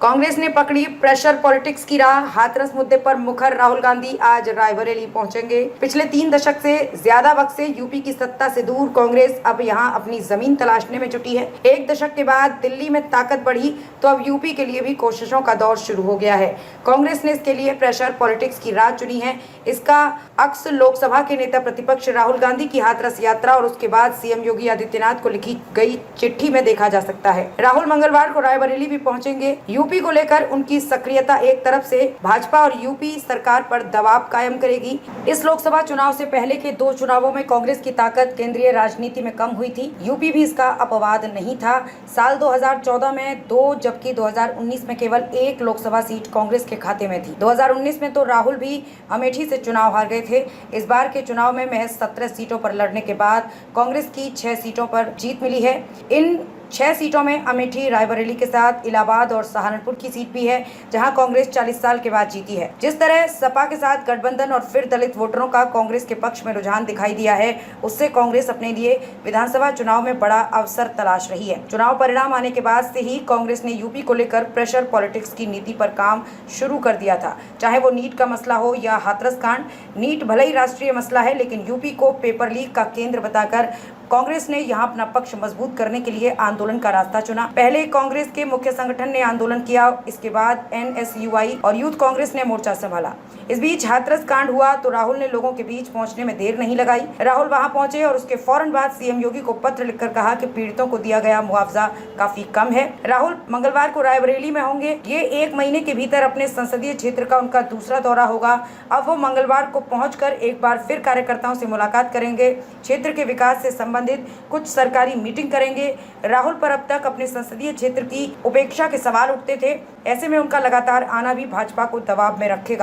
कांग्रेस ने पकड़ी pressure politics की राह। हाथरस मुद्दे पर मुखर राहुल गांधी आज रायबरेली पहुंचेंगे। पिछले 3 दशक से ज्यादा वक्त से यूपी की सत्ता से दूर कांग्रेस अब यहां अपनी जमीन तलाशने में जुटी है। 1 दशक के बाद दिल्ली में ताकत बढ़ी तो अब यूपी के लिए भी कोशिशों का दौर शुरू हो गया है। कांग्रेस ने इसके लिए प्रेशर पॉलिटिक्स की राह चुनी है। इसका अक्स लोकसभा के नेता प्रतिपक्ष राहुल गांधी की हाथरस यात्रा और उसके बाद सीएम योगी आदित्यनाथ को लिखी गई चिट्ठी में देखा जा सकता है। राहुल मंगलवार को रायबरेली भी पहुंचेंगे। यूपी को लेकर उनकी सक्रियता एक तरफ से भाजपा और यूपी सरकार पर दबाव कायम करेगी। इस लोकसभा चुनाव से पहले के 2 चुनावों में कांग्रेस की ताकत केंद्रीय राजनीति में कम हुई थी। यूपी भी इसका अपवाद नहीं था। साल 2014 में 2 जबकि 2019 में केवल 1 लोकसभा सीट कांग्रेस के खाते में थी। 2019 में तो राहुल भी अमेठी से चुनाव हार गए थे। इस बार के चुनाव में महज 17 सीटों पर लड़ने के बाद कांग्रेस की 6 सीटों पर जीत मिली है। इन 6 सीटों में अमेठी, रायबरेली के साथ इलाहाबाद और सहारनपुर की सीट भी है, जहां कांग्रेस 40 साल के बाद जीती है। जिस तरह सपा के साथ गठबंधन और फिर दलित वोटरों का कांग्रेस के पक्ष में रुझान दिखाई दिया है, उससे कांग्रेस अपने लिए विधानसभा चुनाव में बड़ा अवसर तलाश रही है। चुनाव परिणाम आने के बाद से ही कांग्रेस ने यूपी को लेकर प्रेशर पॉलिटिक्स की नीति पर काम शुरू कर दिया था। चाहे वो नीट का मसला हो या हाथरस कांड। नीट भले ही राष्ट्रीय मसला है, लेकिन यूपी को पेपर लीक का केंद्र बताकर कांग्रेस ने यहां अपना पक्ष मजबूत करने के लिए आंदोलन का रास्ता चुना। पहले कांग्रेस के मुख्य संगठन ने आंदोलन किया, इसके बाद एनएसयूआई और यूथ कांग्रेस ने मोर्चा संभाला। इस बीच हाथरस कांड हुआ तो राहुल ने लोगों के बीच पहुंचने में देर नहीं लगाई। राहुल वहां पहुंचे और उसके फौरन बाद सीएम योगी को पत्र लिखकर कहा कि पीड़ितों को दिया गया मुआवजा काफी कम है। राहुल मंगलवार को रायबरेली में होंगे। ये 1 महीने के भीतर अपने संसदीय क्षेत्र का उनका दूसरा दौरा होगा। अब वो मंगलवार को पहुंचकर एक बार फिर कार्यकर्ताओं से मुलाकात करेंगे, क्षेत्र के विकास से संबंधित कुछ सरकारी मीटिंग करेंगे। राहुल पर अब तक अपने संसदीय क्षेत्र की उपेक्षा के सवाल उठते थे। ऐसे में उनका लगातार आना भी भाजपा को दबाव में रखेगा।